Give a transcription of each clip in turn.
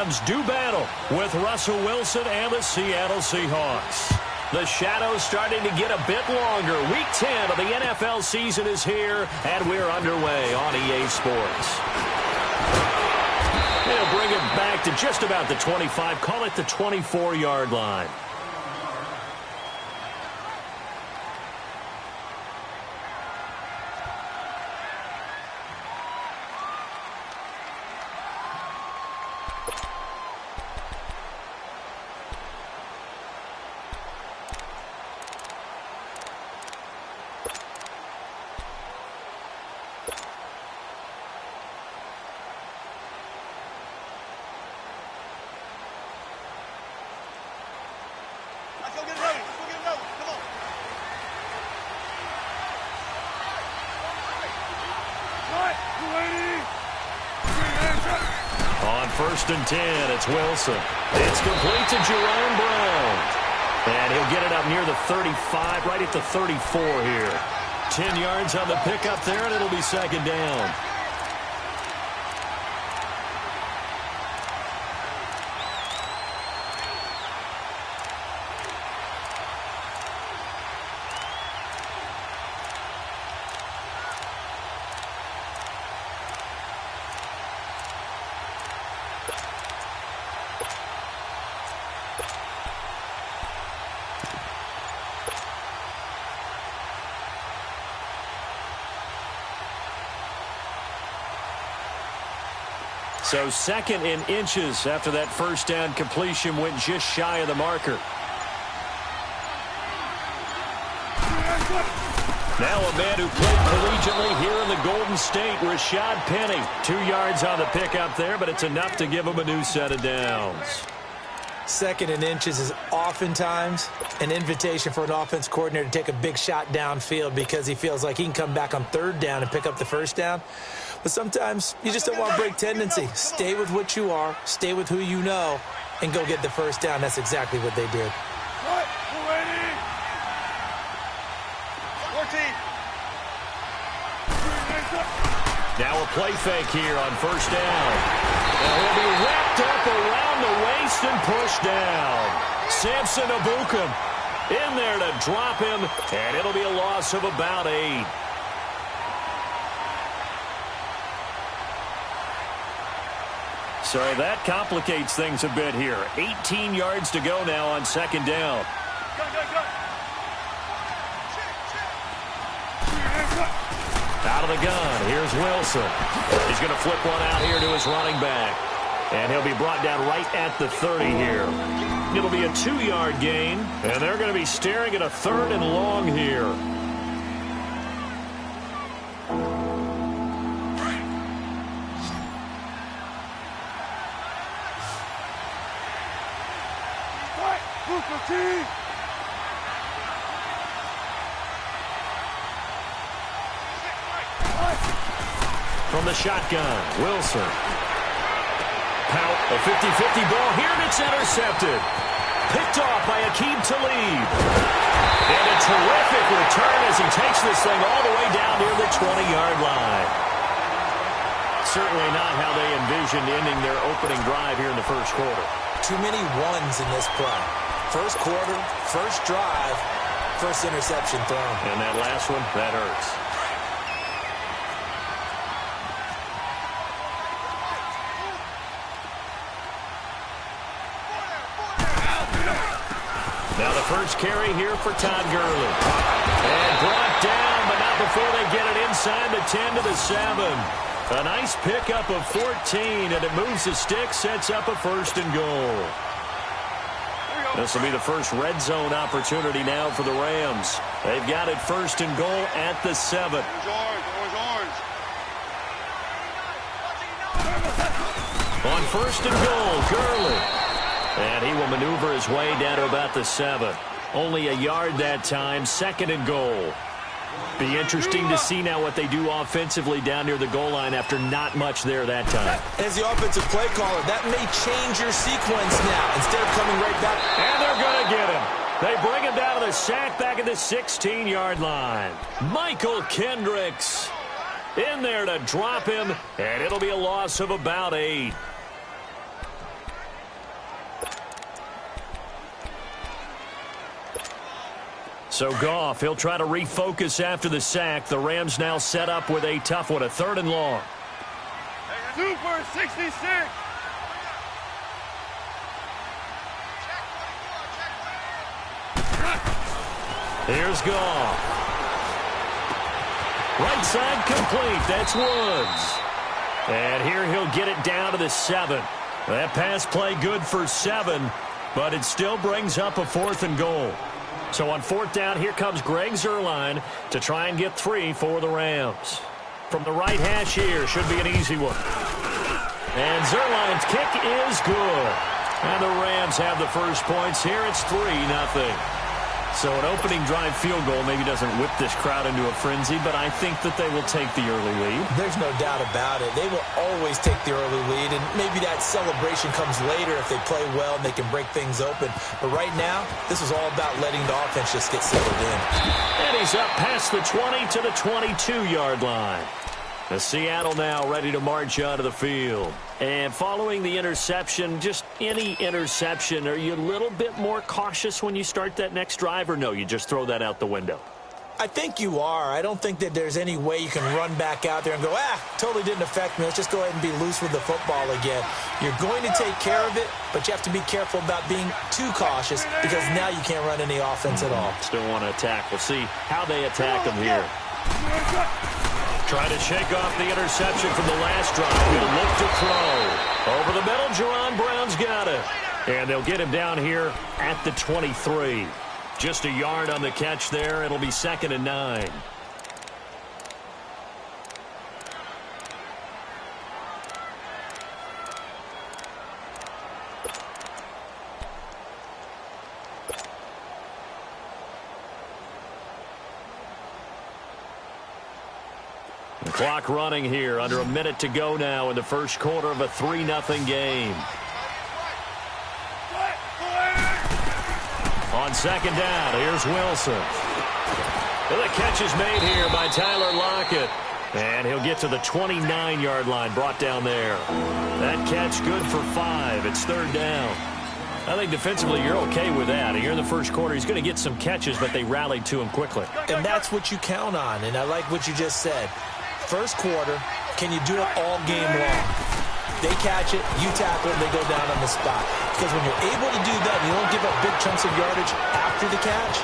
Rams do battle with Russell Wilson and the Seattle Seahawks. The shadow's starting to get a bit longer. Week 10 of the NFL season is here, and we're underway on EA Sports. They'll bring it back to just about the 25, call it the 24-yard line. On 1st and 10, it's Wilson. It's complete to Jerome Brown. And he'll get it up near the 35, right at the 34 here. 10 yards on the pickup there, and it'll be 2nd down. So 2nd and inches after that first down completion went just shy of the marker. Now a man who played collegiately here in the Golden State, Rashad Penny. 2 yards on the pickup there, but it's enough to give him a new set of downs. 2nd and inches is oftentimes an invitation for an offense coordinator to take a big shot downfield because he feels like he can come back on 3rd down and pick up the 1st down. But sometimes you just don't want to break tendency. Stay with what you are, stay with who you know, and go get the 1st down. That's exactly what they did. Now a play fake here on 1st down. And he'll be wrapped up around the waist and pushed down. Samson Abukum in there to drop him, and it'll be a loss of about 8. So that complicates things a bit here. 18 yards to go now on 2nd down. Out of the gun, here's Wilson. He's going to flip one out here to his running back. And he'll be brought down right at the 30 here. It'll be a 2-yard gain, and they're going to be staring at a 3rd and long here. From the shotgun, Wilson. Pout, a 50-50 ball here, and it's intercepted. Picked off by Aqib Talib. And a terrific return as he takes this thing all the way down near the 20-yard line. Certainly not how they envisioned ending their opening drive here in the 1st quarter. Too many ones in this play. 1st quarter, 1st drive, 1st interception thrown. And that last one, that hurts. Now the first carry here for Todd Gurley. And brought down, but not before they get it inside the 10 to the 7. A nice pickup of 14, and it moves the stick, sets up a 1st and goal. This will be the first red zone opportunity now for the Rams. They've got it 1st and goal at the 7. On 1st and goal, Gurley. And he will maneuver his way down to about the 7. Only a yard that time, 2nd and goal. Be interesting to see now what they do offensively down near the goal line after not much there that time. As the offensive play caller, that may change your sequence now. Instead of coming right back. And they're going to get him. They bring him down to the sack back at the 16-yard line. Michael Kendricks in there to drop him, and it'll be a loss of about 8. So Goff, he'll try to refocus after the sack. The Rams now set up with a tough one, a 3rd and long. Super 66. Here's Goff. Right side complete. That's Woods. And here he'll get it down to the 7. That pass play good for 7, but it still brings up a 4th and goal. So on 4th down, here comes Greg Zuerlein to try and get 3 for the Rams. From the right hash here, should be an easy one. And Zuerlein's kick is good. And the Rams have the first points here. It's 3-0. So an opening drive field goal maybe doesn't whip this crowd into a frenzy, but I think that they will take the early lead. There's no doubt about it. They will always take the early lead, and maybe that celebration comes later if they play well and they can break things open. But right now, this is all about letting the offense just get settled in. And he's up past the 20 to the 22-yard line. The Seattle now ready to march onto the field. And following the interception, just any interception, are you a little bit more cautious when you start that next drive, or no, you just throw that out the window? I think you are. I don't think that there's any way you can run back out there and go, totally didn't affect me. Let's just go ahead and be loose with the football again. You're going to take care of it, but you have to be careful about being too cautious because now you can't run any offense at all. Still want to attack. We'll see how they attack them here. Trying to shake off the interception from the last drive. He'll look to throw. Over the middle, Jerron Brown's got it. And they'll get him down here at the 23. Just a yard on the catch there. It'll be 2nd and 9. The clock running here. Under a minute to go now in the first quarter of a 3-0 game. On 2nd down, here's Wilson. And the catch is made here by Tyler Lockett. And he'll get to the 29-yard line, brought down there. That catch good for 5. It's 3rd down. I think defensively you're okay with that. Here in the first quarter, he's going to get some catches, but they rallied to him quickly. And that's what you count on, and I like what you just said. First quarter, can you do it all game long? They catch it, you tackle it, they go down on the spot. Because when you're able to do that and you don't give up big chunks of yardage after the catch,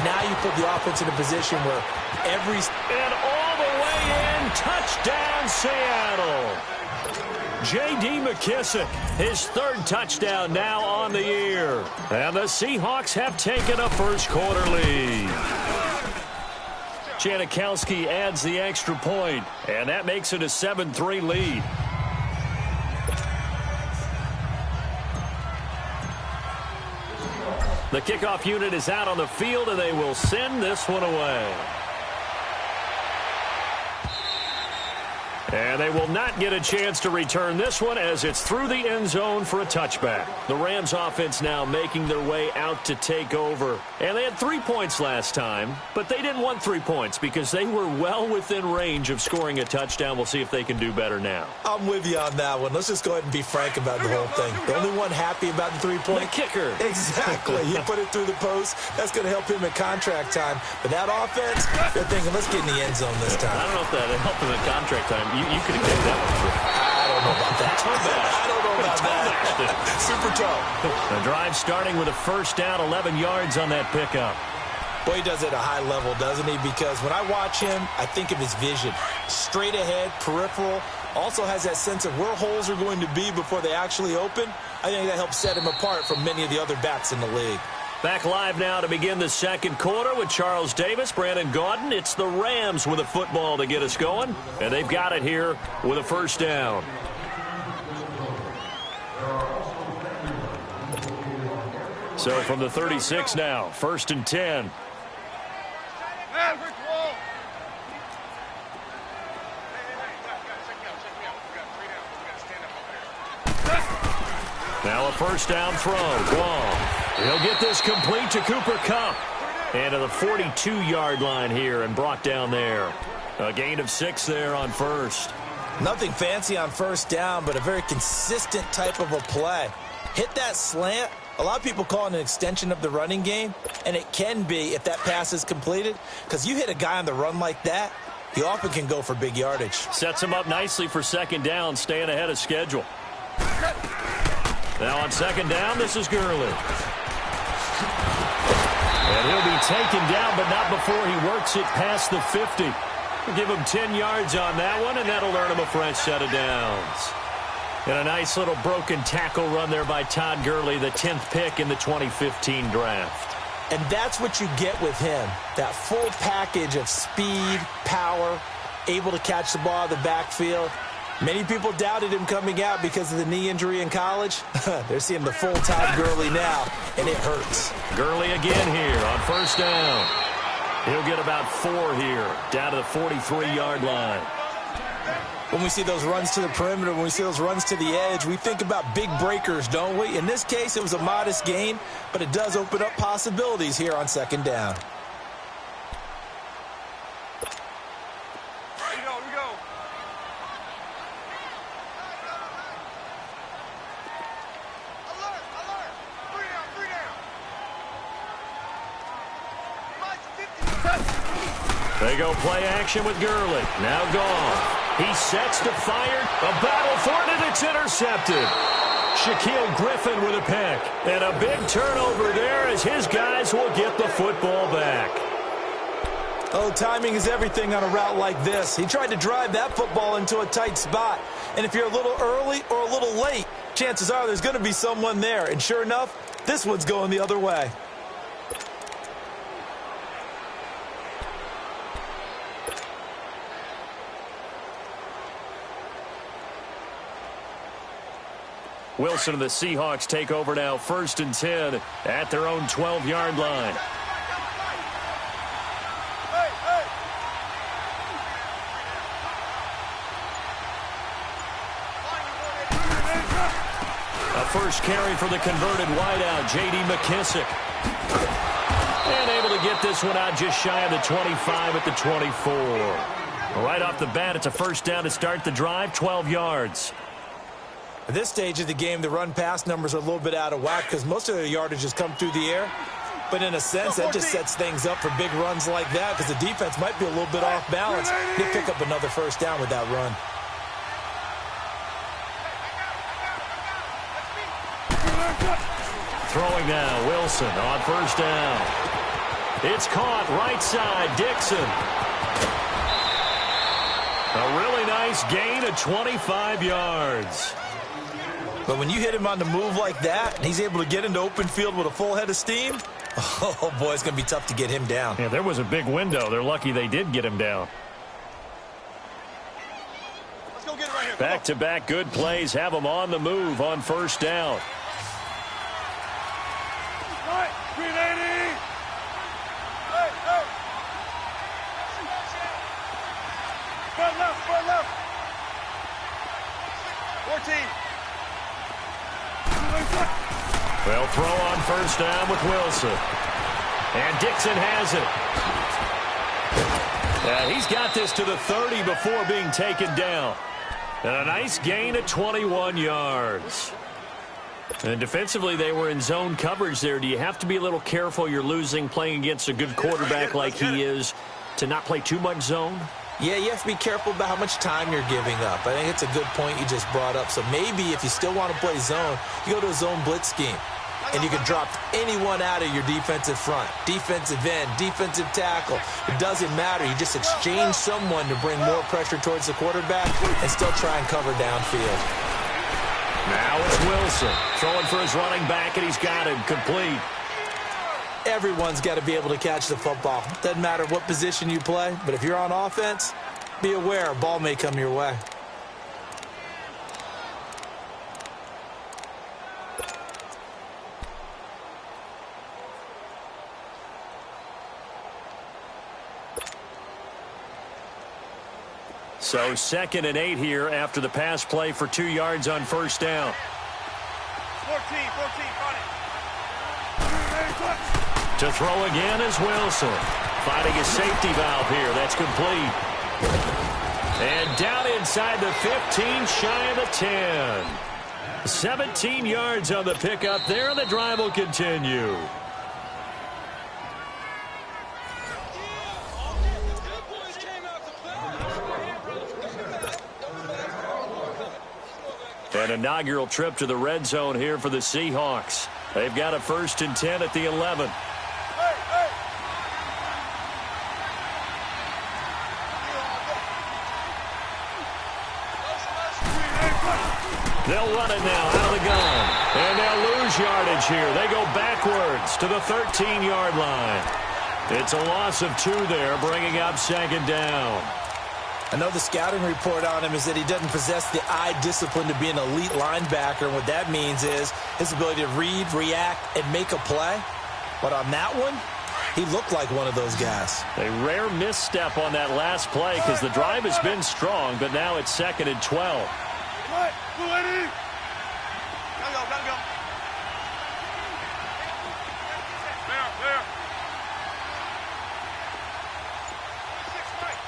now you put the offense in a position where every... And all the way in, touchdown Seattle. J.D. McKissick, his 3rd touchdown now on the year. And the Seahawks have taken a first quarter lead. Janikowski adds the extra point, and that makes it a 7-3 lead. The kickoff unit is out on the field, and they will send this one away. And they will not get a chance to return this one as it's through the end zone for a touchback. The Rams offense now making their way out to take over. And they had 3 points last time, but they didn't want 3 points because they were well within range of scoring a touchdown. We'll see if they can do better now. I'm with you on that one. Let's just go ahead and be frank about the whole thing. The only one happy about the 3-point. The kicker. Exactly. He put it through the post. That's going to help him at contract time. But that offense, they're thinking, let's get in the end zone this time. I don't know if that helped him at contract time. You could have taken that one through. I don't know about that. I don't know about that. Super tough. The drive starting with a first down, 11 yards on that pickup. Boy, he does it at a high level, doesn't he? Because when I watch him, I think of his vision. Straight ahead, peripheral. Also has that sense of where holes are going to be before they actually open. I think that helps set him apart from many of the other backs in the league. Back live now to begin the second quarter with Charles Davis, Brandon Gaudin. It's the Rams with a football to get us going, and they've got it here with a first down. So from the 36 now, 1st and 10. Now a first down throw. Gone. He'll get this complete to Cooper Kupp. And to the 42-yard line here and brought down there. A gain of 6 there on first. Nothing fancy on first down, but a very consistent type of a play. Hit that slant. A lot of people call it an extension of the running game, and it can be if that pass is completed, because you hit a guy on the run like that, he often can go for big yardage. Sets him up nicely for second down, staying ahead of schedule. Now on second down, this is Gurley. And he'll be taken down, but not before he works it past the 50. We'll give him 10 yards on that one, and that'll earn him a fresh set of downs. And a nice little broken tackle run there by Todd Gurley, the 10th pick in the 2015 draft. And that's what you get with him, that full package of speed, power, able to catch the ball out of the backfield. Many people doubted him coming out because of the knee injury in college. They're seeing the full Todd Gurley now, and it hurts. Gurley again here on first down. He'll get about 4 here, down to the 43-yard line. When we see those runs to the perimeter, when we see those runs to the edge, we think about big breakers, don't we? In this case, it was a modest gain, but it does open up possibilities here on second down. Here we go. Alert. 3 down. They go play action with Gurley. Now gone. He sets to fire. A battle for it, and it's intercepted. Shaquille Griffin with a pick. And a big turnover there as his guys will get the football back. Oh, timing is everything on a route like this. He tried to drive that football into a tight spot. And if you're a little early or a little late, chances are there's going to be someone there. And sure enough, this one's going the other way. Wilson and the Seahawks take over now, 1st and 10 at their own 12-yard line. A first carry for the converted wideout, J.D. McKissick. And able to get this one out just shy of the 25 at the 24. Right off the bat, it's a first down to start the drive, 12 yards. At this stage of the game, the run-pass numbers are a little bit out of whack because most of their yardage has come through the air. But in a sense, that just sets things up for big runs like that because the defense might be a little bit off balance. They pick up another first down with that run. Throwing now, Wilson on first down. It's caught right side, Dixon. A really nice gain of 25 yards. But when you hit him on the move like that, and he's able to get into open field with a full head of steam, oh, boy, it's going to be tough to get him down. Yeah, there was a big window. They're lucky they did get him down. Let's go get it right here. Back-to-back good plays have him on the move on first down. Right, 380. Hey. Front left. 14. They'll throw on first down with Wilson. And Dixon has it. He's got this to the 30 before being taken down. And a nice gain of 21 yards. And defensively, they were in zone coverage there. Do you have to be a little careful you're losing playing against a good quarterback like he is to not play too much zone? Yeah, you have to be careful about how much time you're giving up. I think it's a good point you just brought up. So maybe if you still want to play zone, you go to a zone blitz scheme. And you can drop anyone out of your defensive front, defensive end, defensive tackle. It doesn't matter. You just exchange someone to bring more pressure towards the quarterback and still try and cover downfield. Now it's Wilson throwing for his running back, and he's got him complete. Everyone's got to be able to catch the football. Doesn't matter what position you play, but if you're on offense, be aware a ball may come your way. So 2nd and 8 here after the pass play for 2 yards on first down. 14, got it. To throw again is Wilson. Finding a safety valve here. That's complete. And down inside the 15, shy of the 10. 17 yards on the pickup there, and the drive will continue. An inaugural trip to the red zone here for the Seahawks. They've got a 1st and 10 at the 11. They'll run it now out of the gun. And they'll lose yardage here. They go backwards to the 13-yard line. It's a loss of 2 there, bringing up 2nd down. I know the scouting report on him is that he doesn't possess the eye discipline to be an elite linebacker. And what that means is his ability to read, react, and make a play. But on that one, he looked like one of those guys. A rare misstep on that last play because the drive has been strong, but now it's 2nd and 12. Come on, blue lady. Gotta go, gotta go. There. 26 Mike.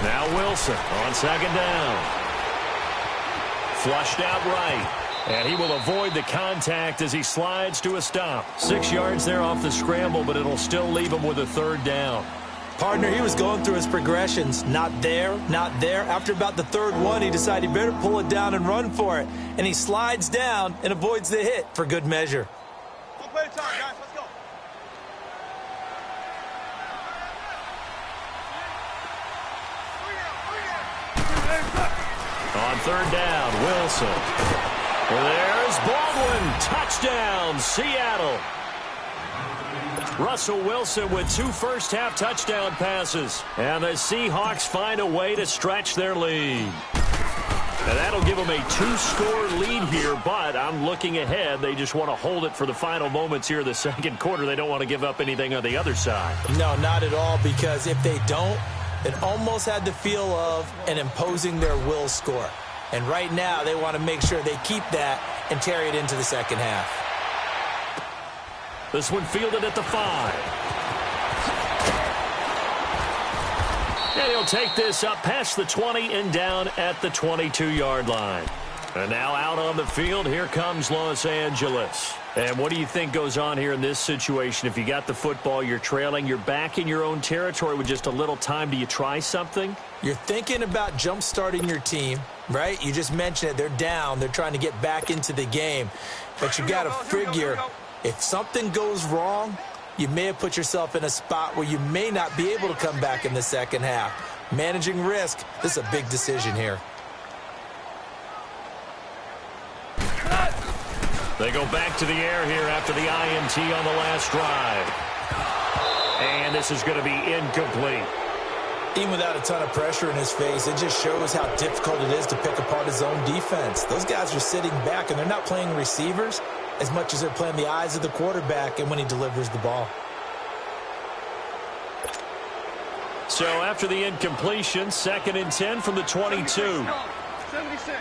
Now Wilson on 2nd down. Flushed out right. And he will avoid the contact as he slides to a stop. 6 yards there off the scramble, but it'll still leave him with a 3rd down. Partner, he was going through his progressions. Not there, not there. After about the 3rd one, he decided he better pull it down and run for it. And he slides down and avoids the hit for good measure. One play at a time, guys. Let's go. On 3rd down, Wilson. There's Baldwin. Touchdown, Seattle. Russell Wilson with 2 first-half touchdown passes. And the Seahawks find a way to stretch their lead. And that'll give them a 2-score lead here, but I'm looking ahead. They just want to hold it for the final moments here of the 2nd quarter. They don't want to give up anything on the other side. No, not at all, because if they don't, it almost had the feel of an imposing their will score. And right now, they want to make sure they keep that and carry it into the 2nd half. This one fielded at the 5. And he'll take this up past the 20 and down at the 22-yard line. And now out on the field, here comes Los Angeles. And what do you think goes on here in this situation? If you got the football, you're trailing, you're back in your own territory with just a little time. Do you try something? You're thinking about jump-starting your team, right? You just mentioned it. They're down. They're trying to get back into the game. But you got to figure, if something goes wrong, you may have put yourself in a spot where you may not be able to come back in the 2nd half. Managing risk, this is a big decision here. They go back to the air here after the INT on the last drive. And this is going to be incomplete. Even without a ton of pressure in his face, it just shows how difficult it is to pick apart his own defense. Those guys are sitting back, and they're not playing receivers as much as they're playing the eyes of the quarterback and when he delivers the ball. So after the incompletion, 2nd and 10 from the 22. 76.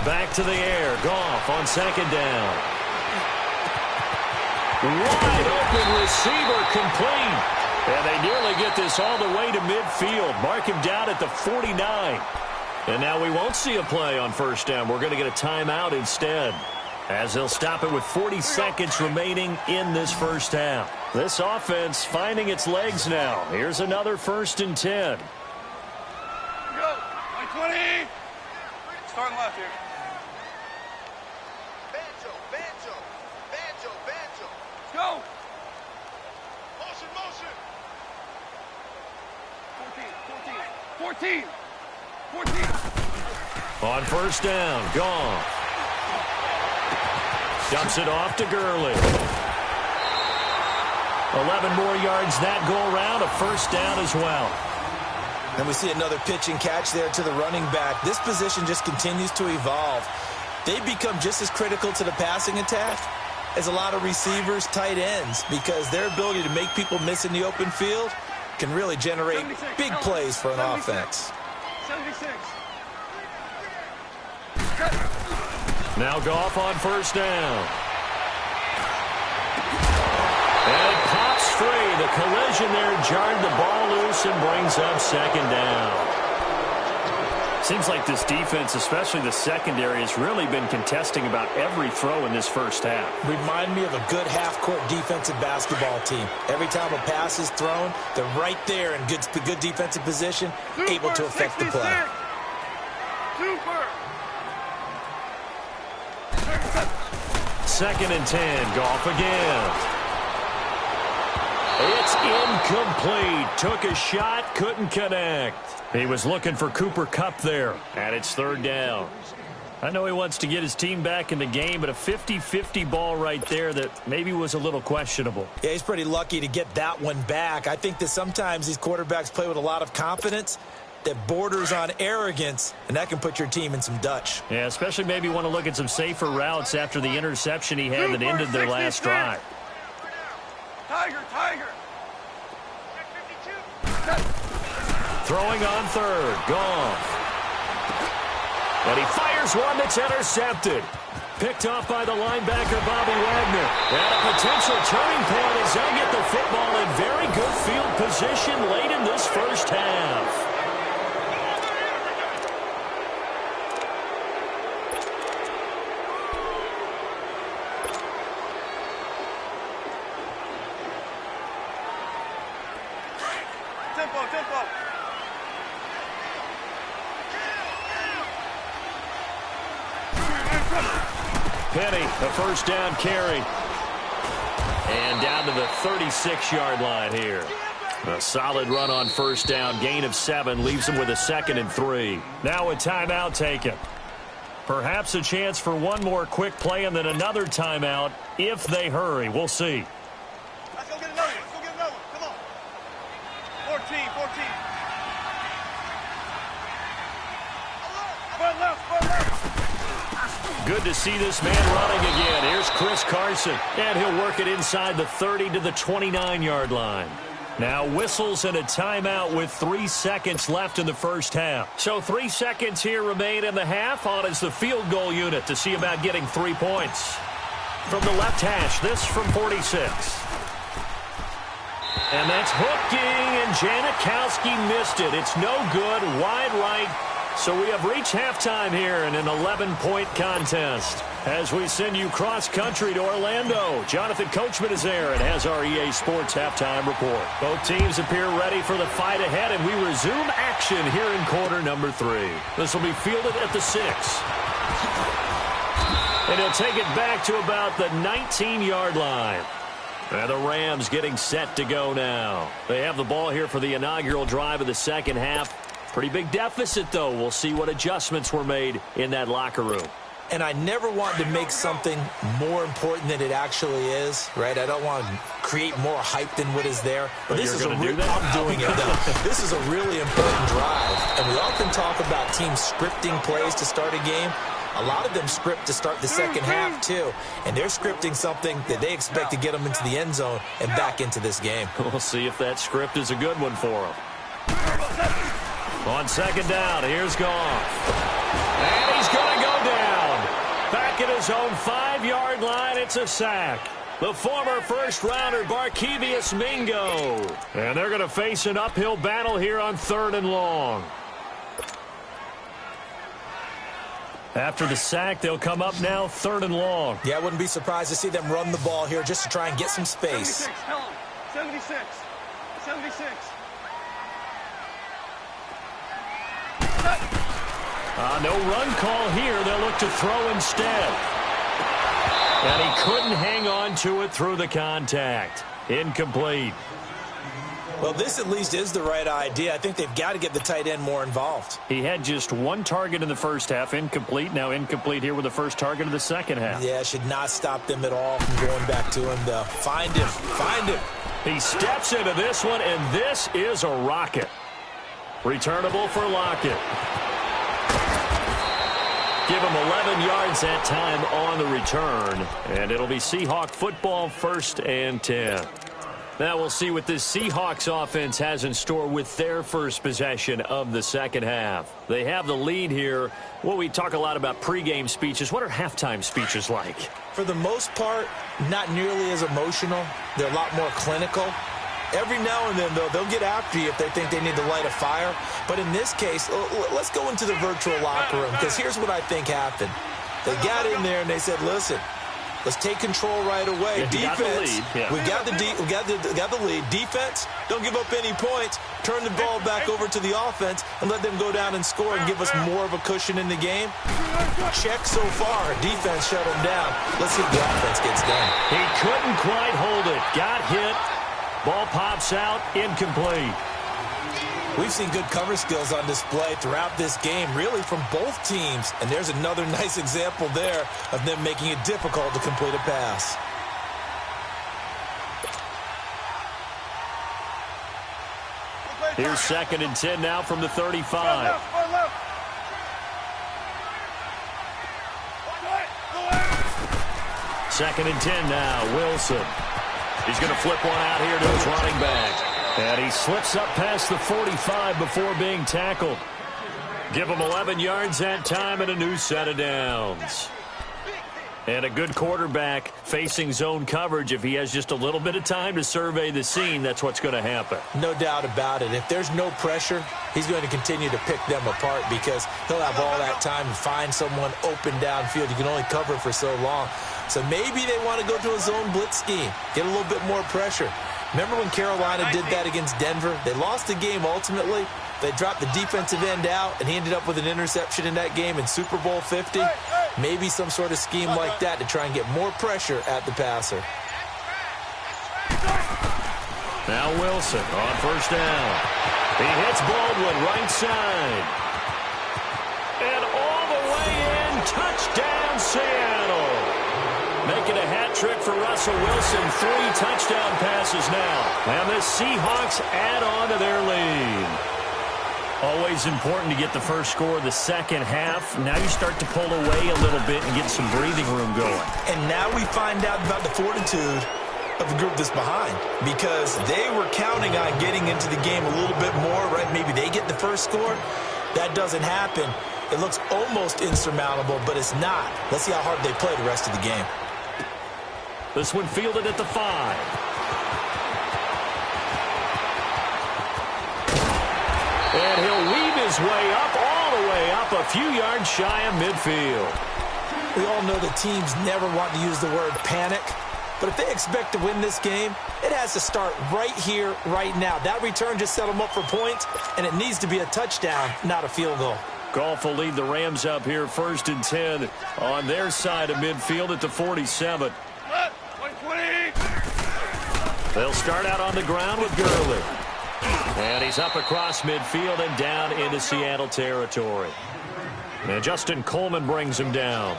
Back to the air. Goff on 2nd down. Wide open receiver complete. And they nearly get this all the way to midfield. Mark him down at the 49. And now we won't see a play on 1st down. We're going to get a timeout instead, as they'll stop it with 40 seconds remaining in this 1st half. This offense finding its legs now. Here's another 1st and 10. Go. 20. Starting left here. Let's go. Motion. 14. On 1st down, Goff dumps it off to Gurley. 11 more yards that go around, a 1st down as well. And we see another pitch and catch there to the running back. This position just continues to evolve. They become just as critical to the passing attack as a lot of receivers, tight ends, because their ability to make people miss in the open field can really generate big plays for an offense. 76. Now Goff on 1st down. And it pops free. The collision there jarred the ball loose and brings up second down. Seems like this defense, especially the secondary, has really been contesting about every throw in this first half. Remind me of a good half-court defensive basketball team. Every time a pass is thrown, they're right there in good defensive position, able to affect the play. Second and 10, Goff again. It's incomplete. Took a shot, couldn't connect. He was looking for Cooper Kupp there, and it's third down. I know he wants to get his team back in the game, but a 50-50 ball right there that maybe was a little questionable. Yeah, he's pretty lucky to get that one back. I think that sometimes these quarterbacks play with a lot of confidence that borders on arrogance, and that can put your team in some Dutch. Yeah, especially maybe want to look at some safer routes after the interception he had that ended their last drive. Tiger. Throwing on third, Goff. And he fires one that's intercepted. Picked off by the linebacker, Bobby Wagner. And a potential turning point as they get the football in very good field position late in this first half. Tempo. Penny, the first down carry. And down to the 36-yard line here. A solid run on first down. Gain of 7 leaves them with a 2nd and 3. Now a timeout taken. Perhaps a chance for one more quick play and then another timeout if they hurry. We'll see. Let's go get another one. Come on. 14. Run left. Good to see this man running again. Here's Chris Carson. And he'll work it inside the 30 to the 29-yard line. Now whistles and a timeout with 3 seconds left in the first half. So 3 seconds here remain in the half. On is the field goal unit to see about getting 3 points. From the left hash, this from 46. And that's hooking, and Janikowski missed it. It's no good, wide right. So we have reached halftime here in an 11-point contest. As we send you cross-country to Orlando, Jonathan Coachman is there and has our EA Sports halftime report. Both teams appear ready for the fight ahead, and we resume action here in quarter number 3. This will be fielded at the 6. And he'll take it back to about the 19-yard line. And the Rams getting set to go now. They have the ball here for the inaugural drive of the second half. Pretty big deficit, though. We'll see what adjustments were made in that locker room. And I never want to make something more important than it actually is, right? I don't want to create more hype than what is there. But this is I'm doing it, though. This is a really important drive. And we often talk about teams scripting plays to start a game. A lot of them script to start the second half, too. And they're scripting something that they expect to get them into the end zone and back into this game. We'll see if that script is a good one for them. On second down, here's Goff. And he's going to go down. Back at his own 5-yard line, it's a sack. The former first-rounder, Barkevious Mingo. And they're going to face an uphill battle here on 3rd and long. After the sack, they'll come up now 3rd and long. Yeah, I wouldn't be surprised to see them run the ball here just to try and get some space. 76. No run call here. They'll look to throw instead. And he couldn't hang on to it through the contact. Incomplete. Well, this at least is the right idea. I think they've got to get the tight end more involved. He had just 1 target in the first half, incomplete. Now incomplete here with the first target of the second half. Yeah, should not stop them at all from going back to him, though. Find him. He steps into this one, and this is a rocket. Returnable for Lockett. Give him 11 yards that time on the return. And it'll be Seahawk football, 1st and 10. Now we'll see what this Seahawks offense has in store with their first possession of the second half. They have the lead here. Well, we talk a lot about pregame speeches. What are halftime speeches like? For the most part, not nearly as emotional. They're a lot more clinical. Every now and then, though, they'll get after you if they think they need to light a fire. But in this case, let's go into the virtual locker room, because here's what I think happened. They got in there and they said, listen, let's take control right away. Defense, we got the lead. Defense, don't give up any points. Turn the ball back over to the offense and let them go down and score and give us more of a cushion in the game. Check so far. Defense shut them down. Let's see if the offense gets done. He couldn't quite hold it. Got hit. Ball pops out. Incomplete. We've seen good cover skills on display throughout this game, really from both teams. And there's another nice example there of them making it difficult to complete a pass. Here's 2nd and 10 now from the 35. Second and 10 now. Wilson. He's going to flip one out here to his running back. And he slips up past the 45 before being tackled. Give him 11 yards that time and a new set of downs. And a good quarterback facing zone coverage. If he has just a little bit of time to survey the scene, that's what's going to happen. No doubt about it. If there's no pressure, he's going to continue to pick them apart because he'll have all that time to find someone open downfield. You can only cover for so long. So maybe they want to go to a zone blitz scheme, get a little bit more pressure. Remember when Carolina did that against Denver? They lost the game ultimately. They dropped the defensive end out, and he ended up with an interception in that game in Super Bowl 50. Maybe some sort of scheme like that to try and get more pressure at the passer. Now Wilson on first down. He hits Baldwin right side. And all the way in, touchdown Seattle. Making a hat trick for Russell Wilson. 3 touchdown passes now. And the Seahawks add on to their lead. Always important to get the first score of the second half. Now you start to pull away a little bit and get some breathing room going. And now we find out about the fortitude of the group that's behind, because they were counting on getting into the game a little bit more, right? Maybe they get the first score. That doesn't happen. It looks almost insurmountable, but it's not. Let's see how hard they play the rest of the game. This one fielded at the 5. And he'll weave his way up, all the way up, a few yards shy of midfield. We all know the teams never want to use the word panic, but if they expect to win this game, it has to start right here, right now. That return just set them up for points, and it needs to be a touchdown, not a field goal. Goff will lead the Rams up here 1st and 10 on their side of midfield at the 47. They'll start out on the ground with Gurley. And he's up across midfield and down into Seattle territory. And Justin Coleman brings him down.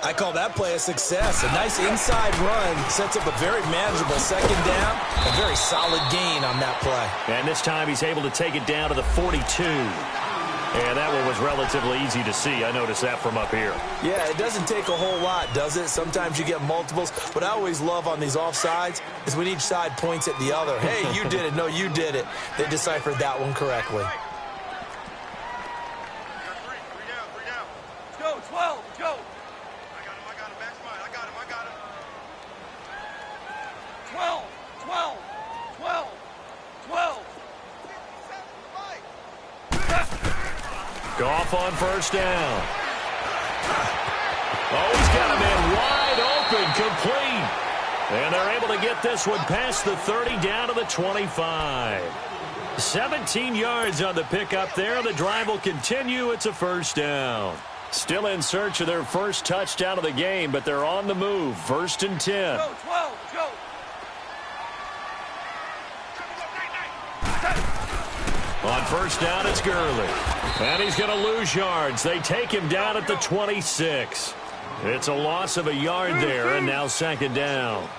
I call that play a success. A nice inside run sets up a very manageable second down. A very solid gain on that play. And this time he's able to take it down to the 42. And that one was relatively easy to see. I noticed that from up here. Yeah, it doesn't take a whole lot, does it? Sometimes you get multiples. What I always love on these offsides is when each side points at the other. Hey, you did it. No, you did it. They deciphered that one correctly. Three down. Let's go, 12, let's go. I got him, Maxwell. I got him. 12. Goff on first down. Oh, he's got a man wide open, complete. And they're able to get this one past the 30 down to the 25. 17 yards on the pickup there. The drive will continue. It's a first down. Still in search of their first touchdown of the game, but they're on the move. 1st and 10. Go, 12, go. On first down, it's Gurley. And he's going to lose yards. They take him down at the 26. It's a loss of a yard there, and now 2nd down.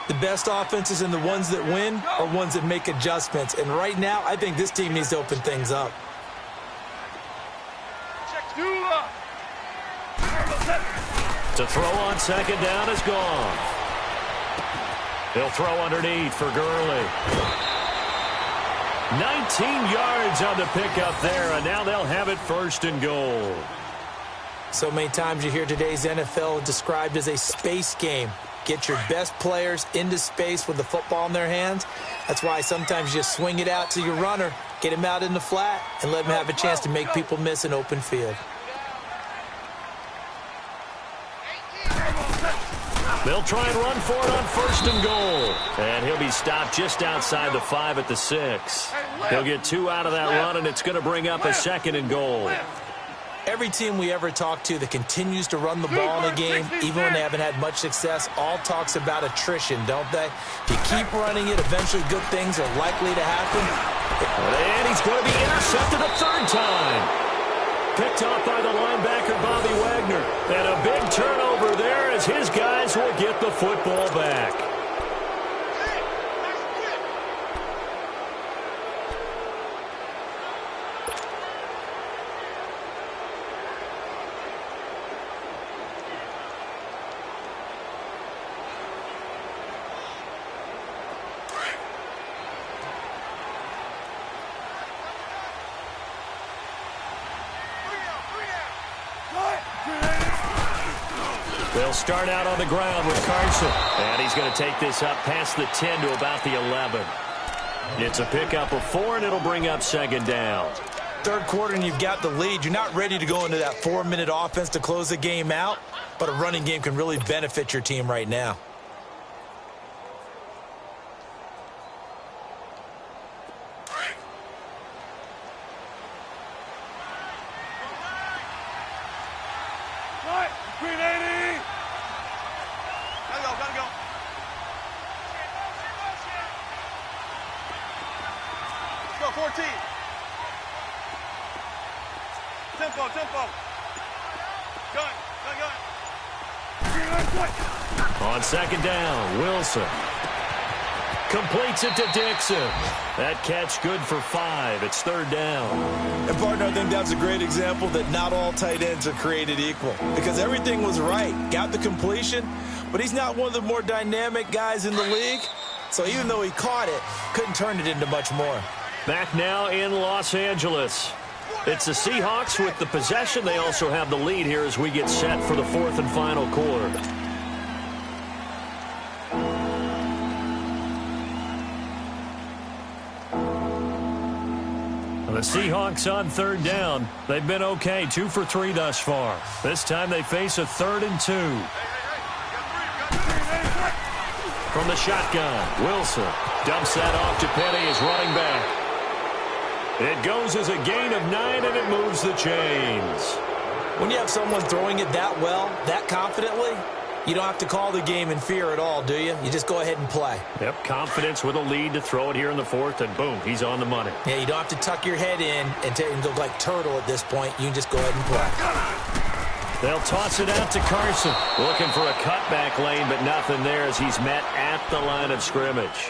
The best offenses and the ones that win are ones that make adjustments. And right now, I think this team needs to open things up. To throw on 2nd down is gone. He'll throw underneath for Gurley. 19 yards on the pickup there, and now they'll have it 1st and goal. So many times you hear today's NFL described as a space game. Get your best players into space with the football in their hands. That's why sometimes you just swing it out to your runner, get him out in the flat, and let him have a chance to make people miss an open field. They'll try and run for it on 1st and goal. And he'll be stopped just outside the 5 at the 6. He'll get 2 out of that run, and it's going to bring up a 2nd and goal. Every team we ever talk to that continues to run the ball in a game, even when they haven't had much success, all talks about attrition, don't they? If you keep running it, eventually good things are likely to happen. And he's going to be intercepted a 3rd time. Picked off by the linebacker, Bobby Wagner. And a big turnover there as his guys will get the football back. They'll start out on the ground with Carson. And he's going to take this up past the 10 to about the 11. It's a pickup of 4, and it'll bring up 2nd down. 3rd quarter, and you've got the lead. You're not ready to go into that 4-minute offense to close the game out, but a running game can really benefit your team right now. On 2nd down, Wilson completes it to Dixon. That catch good for 5. It's 3rd down. And, partner, I think that's a great example that not all tight ends are created equal, because everything was right. Got the completion, but he's not one of the more dynamic guys in the league. So even though he caught it, couldn't turn it into much more. Back now in Los Angeles. It's the Seahawks with the possession. They also have the lead here as we get set for the 4th and final quarter. The Seahawks on 3rd down. They've been okay, 2 for 3 thus far. This time they face a 3rd and 2. From the shotgun, Wilson dumps that off to Petty as running back. It goes as a gain of 9, and it moves the chains. When you have someone throwing it that well, that confidently, you don't have to call the game in fear at all, do you? You just go ahead and play. Yep, confidence with a lead to throw it here in the 4th, and boom, he's on the money. Yeah, you don't have to tuck your head in and go like turtle at this point. You can just go ahead and play. They'll toss it out to Carson. Looking for a cutback lane, but nothing there as he's met at the line of scrimmage.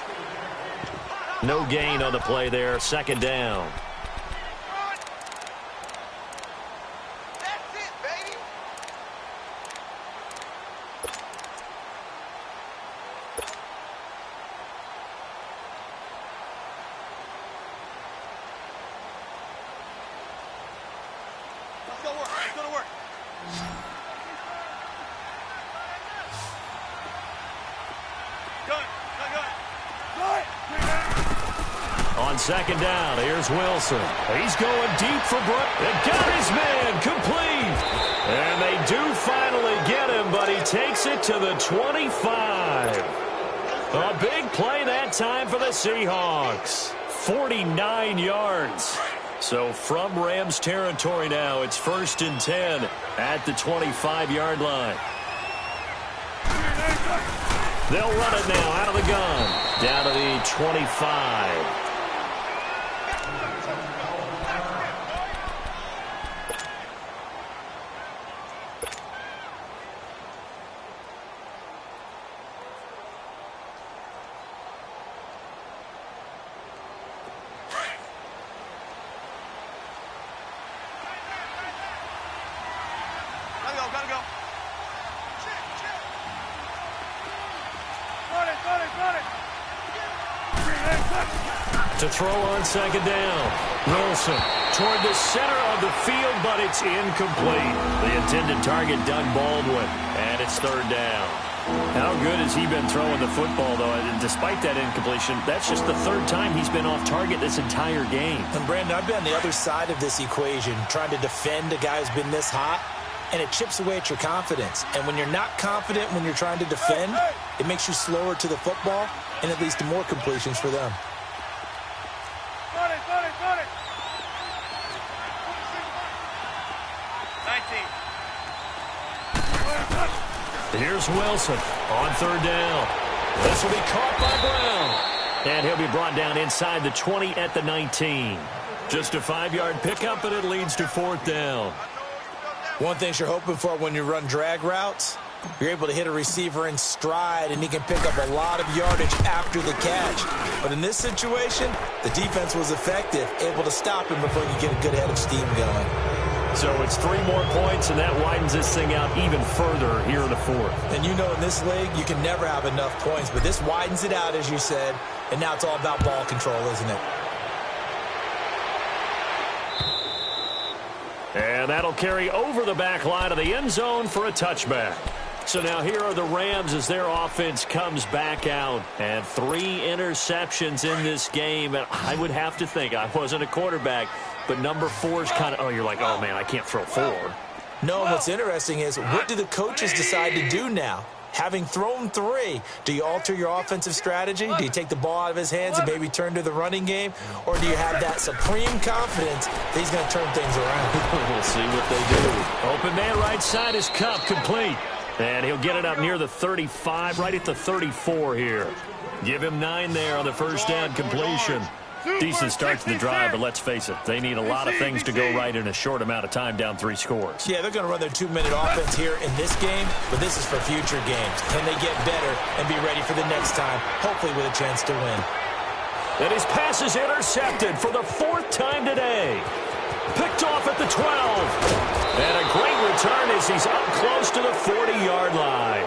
No gain on the play there, 2nd down. On 2nd down, here's Wilson. He's going deep for Brook. They got his man complete. And they do finally get him, but he takes it to the 25. A big play that time for the Seahawks. 49 yards. So from Rams territory now, it's 1st and 10 at the 25-yard line. They'll run it now out of the gun. Down to the 25. Gotta go. To throw on second down. Wilson toward the center of the field, but it's incomplete. The intended target, Doug Baldwin, and it's third down. How good has he been throwing the football, though? And despite that incompletion, that's just the third time he's been off target this entire game. And, Brandon, I've been on the other side of this equation, trying to defend a guy who's been this hot, and it chips away at your confidence. And when you're not confident when you're trying to defend, it makes you slower to the football, and it leads to more completions for them. Got it. 19. Here's Wilson on third down. This will be caught by Brown. And he'll be brought down inside the 20 at the 19. Just a 5-yard pickup, and it leads to fourth down. One thing you're hoping for when you run drag routes, you're able to hit a receiver in stride, and he can pick up a lot of yardage after the catch. But in this situation, the defense was effective, able to stop him before you get a good head of steam going. So it's 3 more points, and that widens this thing out even further here in the fourth. And you know in this league, you can never have enough points, but this widens it out, as you said, and now it's all about ball control, isn't it? And that'll carry over the back line of the end zone for a touchback. So now here are the Rams as their offense comes back out. And 3 interceptions in this game. And I would have to think, I wasn't a quarterback, but number 4 is kind of, you're like, oh, man, I can't throw 4. No, what's interesting is, what do the coaches decide to do now? Having thrown 3, do you alter your offensive strategy? Do you take the ball out of his hands and maybe turn to the running game? Or do you have that supreme confidence that he's going to turn things around? We'll see what they do. Open man right side is Cup, complete. And he'll get it up near the 35, right at the 34 here. Give him 9 there on the first down completion. Decent start to the drive, but let's face it, they need a lot of things to go right in a short amount of time, down 3 scores. Yeah, they're going to run their 2-minute offense here in this game, but this is for future games. Can they get better and be ready for the next time, hopefully with a chance to win? And his pass is intercepted for the 4th time today. Picked off at the 12. And a great return as he's up close to the 40-yard line.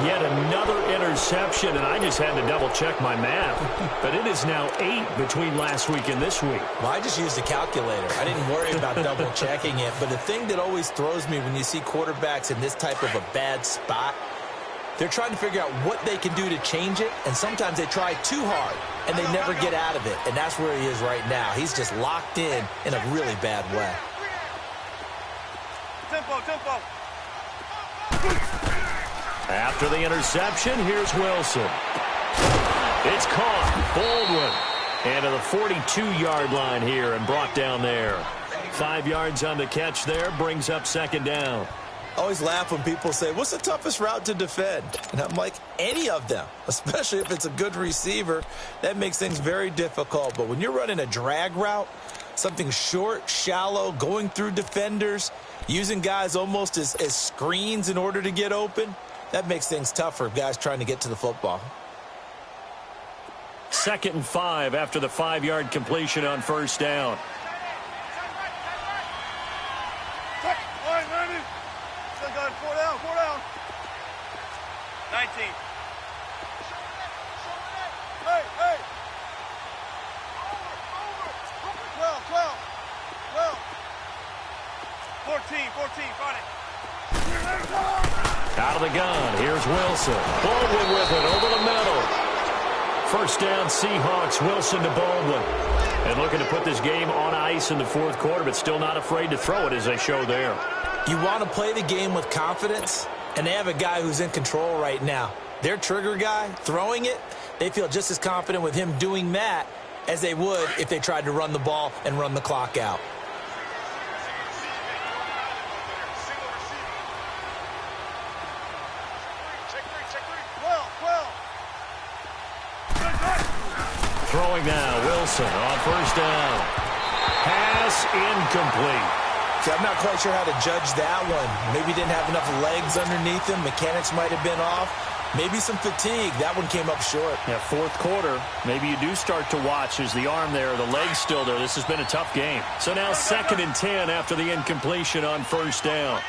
Yet another interception, and I just had to double-check my math. But it is now 8 between last week and this week. Well, I just used a calculator. I didn't worry about double-checking it. But the thing that always throws me when you see quarterbacks in this type of a bad spot, they're trying to figure out what they can do to change it, and sometimes they try too hard, and they never get out of it. And that's where he is right now. He's just locked in a really bad way. Tempo. After the interception, here's Wilson. It's caught. Baldwin. And to the 42-yard line here and brought down there. 5 yards on the catch there, brings up second down. I always laugh when people say, what's the toughest route to defend? And I'm like, any of them, especially if it's a good receiver. That makes things very difficult. But when you're running a drag route, something short, shallow, going through defenders, using guys almost as screens in order to get open, that makes things tough for guys trying to get to the football. 2nd and 5 after the 5-yard completion on first down. All right, Randy. Still got 4 down. 19. Hey. 12. 14, got it. Out of the gun, here's Wilson. Baldwin with it over the middle. First down, Seahawks. Wilson to Baldwin. And looking to put this game on ice in the 4th quarter, but still not afraid to throw it as they show there. You want to play the game with confidence, and they have a guy who's in control right now. Their trigger guy, throwing it, they feel just as confident with him doing that as they would if they tried to run the ball and run the clock out. Throwing now, Wilson on first down. Pass incomplete. See, I'm not quite sure how to judge that one. Maybe didn't have enough legs underneath him. Mechanics might have been off. Maybe some fatigue. That one came up short. Yeah, 4th quarter, maybe you do start to watch as the arm there, the leg's still there. This has been a tough game. So now 2nd and 10 after the incompletion on first down.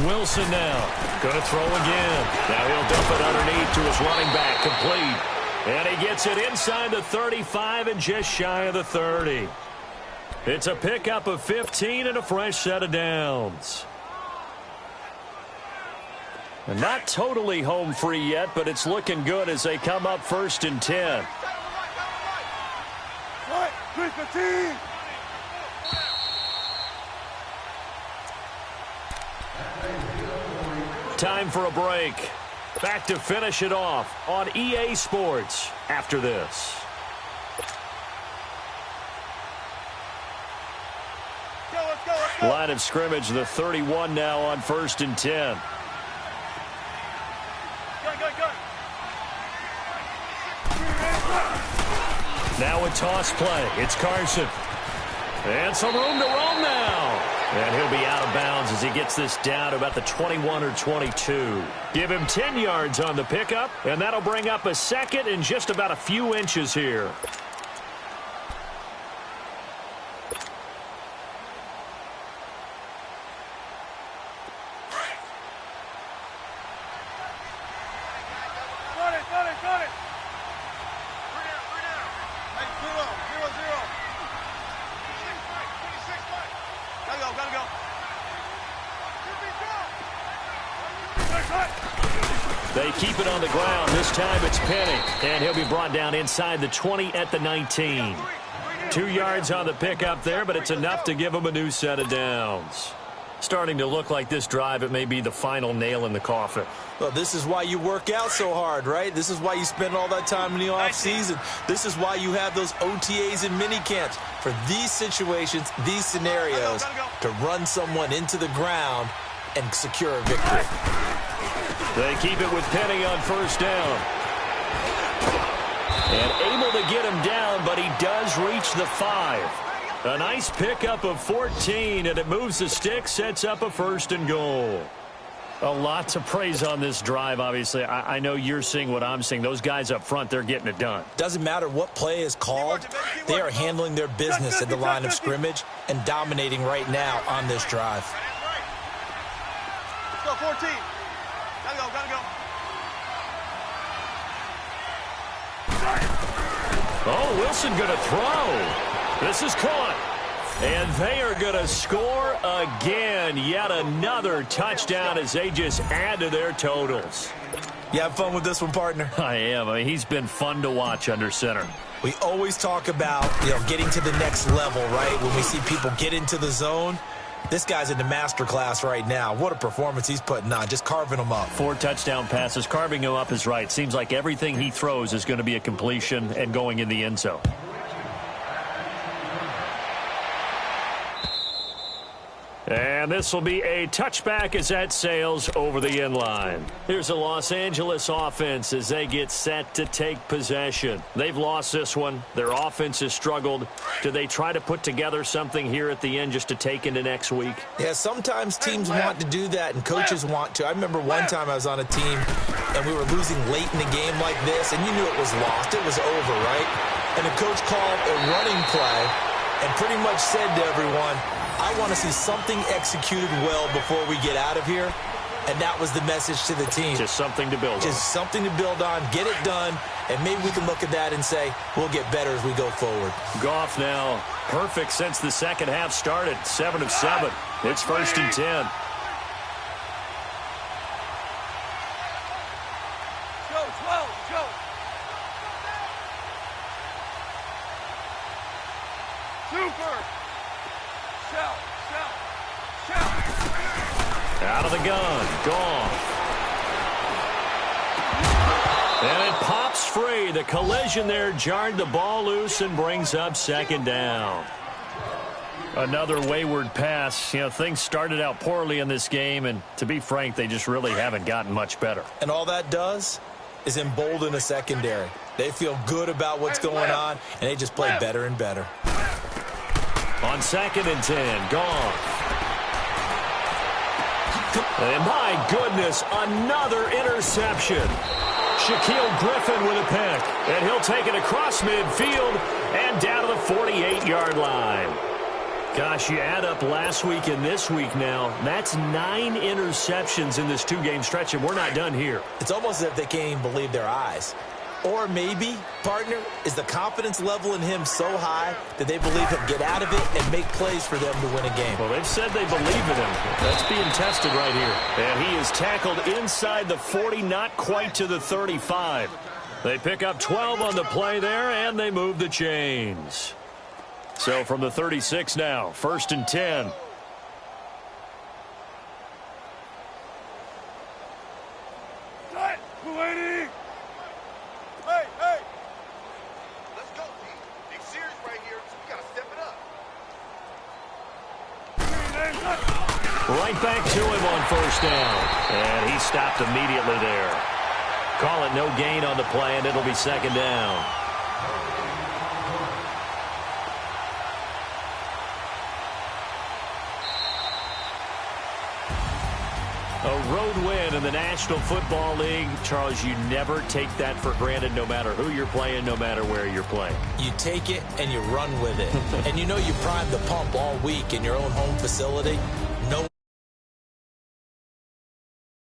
Wilson now. Going to throw again. Now he'll dump it underneath to his running back. Complete. And he gets it inside the 35 and just shy of the 30. It's a pickup of 15 and a fresh set of downs. And not totally home free yet, but it's looking good as they come up 1st and 10. Time for a break. Back to finish it off on EA Sports after this. Line of scrimmage, the 31 now on 1st and 10. Now a toss play. It's Carson. And some room to roam now. And he'll be out of bounds as he gets this down to about the 21 or 22. Give him 10 yards on the pickup, and that'll bring up a second and just about a few inches here. They keep it on the ground. This time it's Penny. And he'll be brought down inside the 20 at the 19. 2 yards on the pickup there, but it's enough to give him a new set of downs. Starting to look like this drive, it may be the final nail in the coffin. Well, this is why you work out so hard, right? This is why you spend all that time in the offseason. This is why you have those OTAs and mini camps. For these situations, these scenarios, to run someone into the ground and secure a victory. They keep it with Penny on 1st down. And able to get him down, but he does reach the 5. A nice pickup of 14, and it moves the stick, sets up a 1st and goal. A lot to praise on this drive, obviously. I know you're seeing what I'm seeing. Those guys up front, they're getting it done. Doesn't matter what play is called. They are handling their business at the line of scrimmage and dominating right now on this drive. Let's go, 14. Gotta go. Oh, Wilson going to throw. This is caught. And they are going to score again. Yet another touchdown as they just add to their totals. You have fun with this one, partner? I am. I mean, he's been fun to watch under center. We always talk about, getting to the next level, right? When we see people get into the zone. This guy's in the master class right now. What a performance he's putting on, just carving them up. 4 touchdown passes. Carving him up is right. Seems like everything he throws is going to be a completion and going in the end zone. And this will be a touchback as that sails over the end line. Here's the Los Angeles offense as they get set to take possession. They've lost this one. Their offense has struggled. Do they try to put together something here at the end just to take into next week? Yeah, sometimes teams want to do that and coaches want to. I remember one time I was on a team and we were losing late in the game like this, and you knew it was lost. It was over, right? And the coach called a running play and pretty much said to everyone, I want to see something executed well before we get out of here. And that was the message to the team. Just something to build on. Just something to build on, get it done, and maybe we can look at that and say, we'll get better as we go forward. Goff now, perfect since the second half started. 7 of 7. It's 1st and 10. Go, 12, go. Super. Shout. Out of the gun, gone. And it pops free. The collision there jarred the ball loose and brings up 2nd down. Another wayward pass. Things started out poorly in this game, and to be frank, they just really haven't gotten much better. And all that does is embolden a secondary. They feel good about what's going on, and they just play better and better. On 2nd and 10, gone. And my goodness, another interception. Shaquille Griffin with a pick. And he'll take it across midfield and down to the 48-yard line. Gosh, you add up last week and this week now. That's 9 interceptions in this 2-game stretch, and we're not done here. It's almost as if they can't even believe their eyes. Or maybe, partner, is the confidence level in him so high that they believe he'll get out of it and make plays for them to win a game. Well, they've said they believe in him. That's being tested right here. And he is tackled inside the 40, not quite to the 35. They pick up 12 on the play there, and they move the chains. So from the 36 now, 1st and 10. Cut! 280! Hey, hey! Let's go, D. Big series right here, so we gotta step it up. Right back to him on 1st down. And he stopped immediately there. Call it no gain on the play, and it'll be 2nd down. A road win in the National Football League. Charles, you never take that for granted no matter who you're playing, no matter where you're playing. You take it and you run with it. And you know you primed the pump all week in your own home facility.